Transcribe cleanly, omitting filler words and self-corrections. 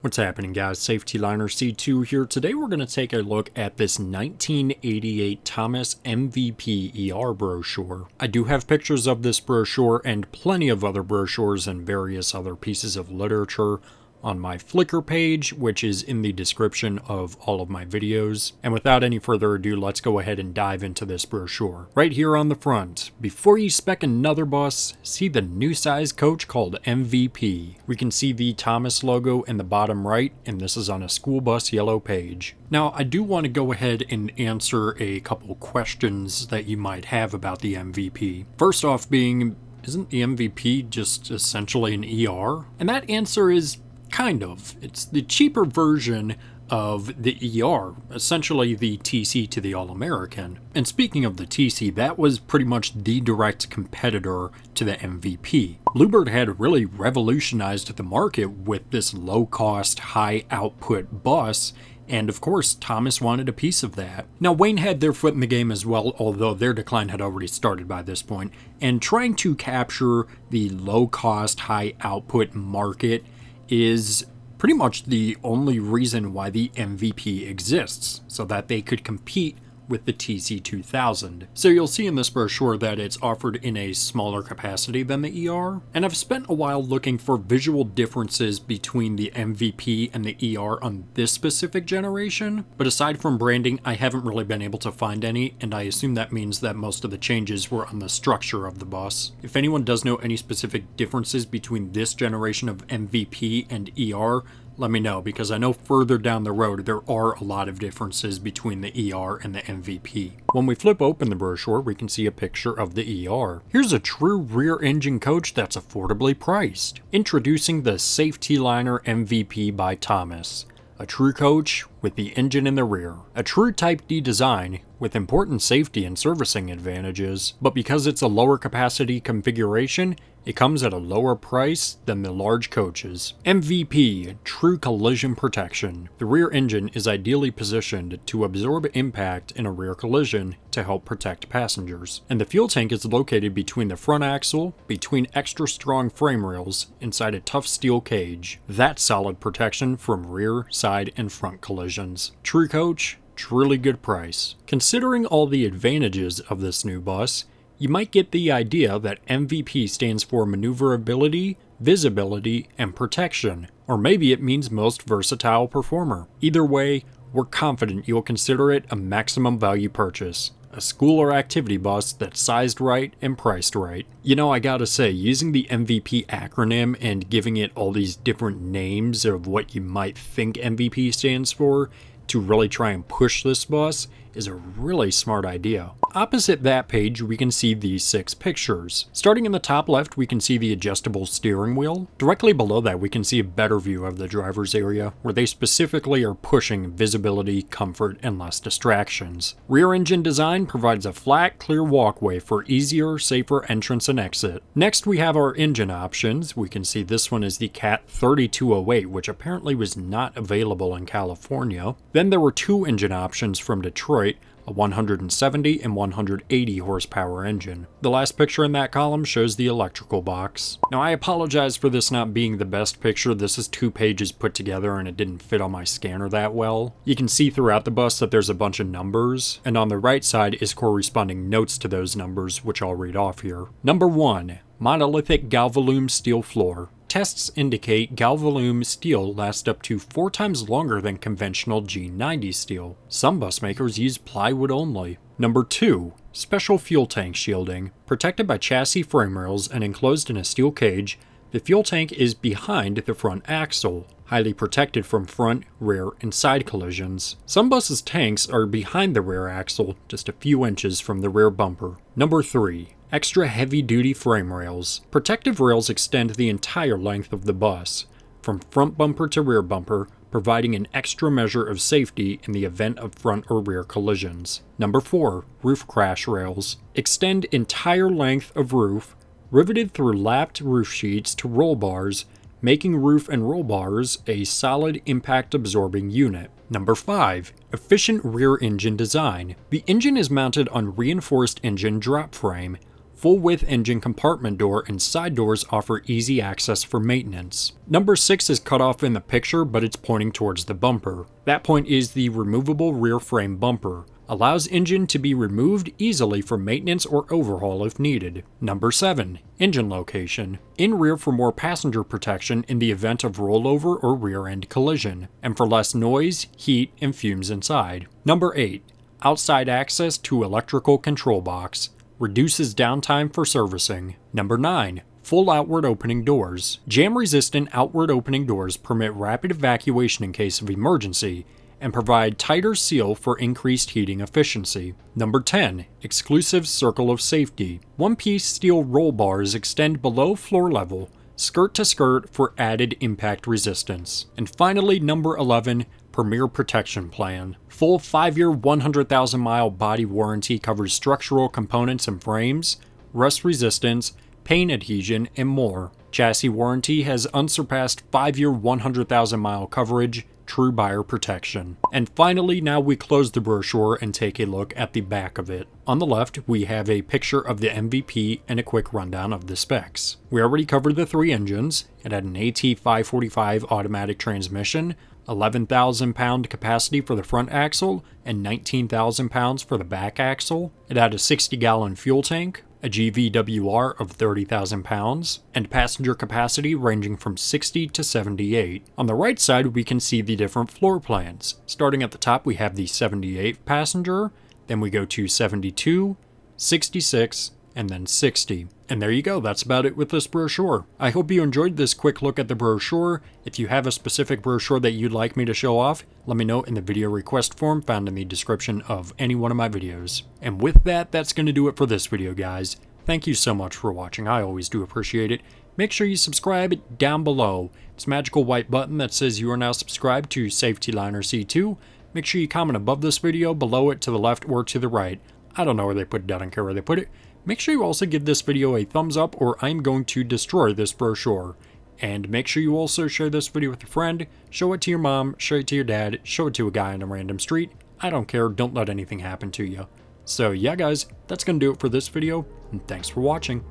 What's happening, guys? Safety Liner C2 here. Today we're going to take a look at this 1988 Thomas MVP ER brochure. I do have pictures of this brochure and plenty of other brochures and various other pieces of literature on my Flickr page, which is in the description of all of my videos. And without any further ado, let's go ahead and dive into this brochure. Right here on the front, before you spec another bus, see the new size coach called MVP. We can see the Thomas logo in the bottom right, and this is on a school bus yellow page. Now, I do want to go ahead and answer a couple questions that you might have about the MVP. First off being, isn't the MVP just essentially an ER? And that answer is kind of. It's the cheaper version of the ER, essentially the TC to the All-American. And speaking of the TC, that was pretty much the direct competitor to the MVP. Bluebird had really revolutionized the market with this low-cost, high-output bus, and of course, Thomas wanted a piece of that. Now, Wayne had their foot in the game as well, although their decline had already started by this point, and trying to capture the low-cost, high-output market is pretty much the only reason why the MVP exists, so that they could compete with the TC2000. So you'll see in this brochure that it's offered in a smaller capacity than the ER, and I've spent a while looking for visual differences between the MVP and the ER on this specific generation, but aside from branding, I haven't really been able to find any, and I assume that means that most of the changes were on the structure of the bus. If anyone does know any specific differences between this generation of MVP and ER, let me know, because I know further down the road there are a lot of differences between the ER and the MVP. When we flip open the brochure, we can see a picture of the ER. Here's a true rear engine coach that's affordably priced. Introducing the Safety Liner MVP by Thomas. A true coach with the engine in the rear. A true Type D design with important safety and servicing advantages, but because it's a lower capacity configuration, it comes at a lower price than the large coaches. MVP, true collision protection. The rear engine is ideally positioned to absorb impact in a rear collision to help protect passengers. And the fuel tank is located between the front axle, between extra strong frame rails, inside a tough steel cage. That's solid protection from rear, side, and front collisions. True coach, truly good price. Considering all the advantages of this new bus, you might get the idea that MVP stands for maneuverability, visibility, and protection, or maybe it means most versatile performer. Either way, we're confident you'll consider it a maximum value purchase. A school or activity bus that's sized right and priced right. You know, I gotta say, using the MVP acronym and giving it all these different names of what you might think MVP stands for to really try and push this bus is a really smart idea. Opposite that page, we can see these 6 pictures. Starting in the top left, we can see the adjustable steering wheel. Directly below that, we can see a better view of the driver's area, where they specifically are pushing visibility, comfort, and less distractions. Rear engine design provides a flat, clear walkway for easier, safer entrance and exit. Next, we have our engine options. We can see this one is the CAT 3208, which apparently was not available in California. Then there were 2 engine options from Detroit, a 170 and 180 horsepower engine. The last picture in that column shows the electrical box. Now, I apologize for this not being the best picture. This is 2 pages put together and it didn't fit on my scanner that well. You can see throughout the bus that there's a bunch of numbers, and on the right side is corresponding notes to those numbers, which I'll read off here. Number 1, monolithic galvalume steel floor. Tests indicate galvalume steel lasts up to 4 times longer than conventional G90 steel. Some bus makers use plywood only. Number 2, special fuel tank shielding. Protected by chassis frame rails and enclosed in a steel cage, the fuel tank is behind the front axle, highly protected from front, rear, and side collisions. Some buses' tanks are behind the rear axle, just a few inches from the rear bumper. Number 3, extra heavy-duty frame rails. Protective rails extend the entire length of the bus, from front bumper to rear bumper, providing an extra measure of safety in the event of front or rear collisions. Number 4, roof crash rails. Extend entire length of roof, riveted through lapped roof sheets to roll bars, making roof and roll bars a solid impact-absorbing unit. Number 5, efficient rear engine design. The engine is mounted on reinforced engine drop frame, Full-width engine compartment door and side doors offer easy access for maintenance. Number 6 is cut off in the picture, but it's pointing towards the bumper. That point is the removable rear frame bumper. Allows engine to be removed easily for maintenance or overhaul if needed. Number 7. Engine location. In rear for more passenger protection in the event of rollover or rear end collision, and for less noise, heat, and fumes inside. Number 8. Outside access to electrical control box. Reduces downtime for servicing. Number 9. Full outward opening doors. Jam-resistant outward opening doors permit rapid evacuation in case of emergency, and provide tighter seal for increased heating efficiency. Number 10. Exclusive circle of safety. One-piece steel roll bars extend below floor level, skirt to skirt for added impact resistance. And finally, number 11. Premier Protection Plan. Full 5-year 100,000-mile body warranty covers structural components and frames, rust resistance, paint adhesion, and more. Chassis warranty has unsurpassed 5-year 100,000-mile coverage, true buyer protection. And finally, now we close the brochure and take a look at the back of it. On the left, we have a picture of the MVP and a quick rundown of the specs. We already covered the 3 engines. It had an AT545 automatic transmission, 11,000 pound capacity for the front axle, and 19,000 pounds for the back axle. It had a 60-gallon fuel tank, a GVWR of 30,000 pounds, and passenger capacity ranging from 60 to 78. On the right side, we can see the different floor plans. Starting at the top, we have the 78 passenger, then we go to 72, 66, and then 60. And there you go, that's about it with this brochure. I hope you enjoyed this quick look at the brochure. If you have a specific brochure that you'd like me to show off, let me know in the video request form found in the description of any one of my videos. And with that, that's going to do it for this video, guys. Thank you so much for watching, I always do appreciate it. Make sure you subscribe down below. It's a magical white button that says you are now subscribed to Safety Liner C2. Make sure you comment above this video, below it, to the left, or to the right. I don't know where they put it, I don't care where they put it. Make sure you also give this video a thumbs up or I'm going to destroy this brochure. And make sure you also share this video with a friend, show it to your mom, show it to your dad, show it to a guy on a random street. I don't care, don't let anything happen to you. So yeah guys, that's going to do it for this video, and thanks for watching.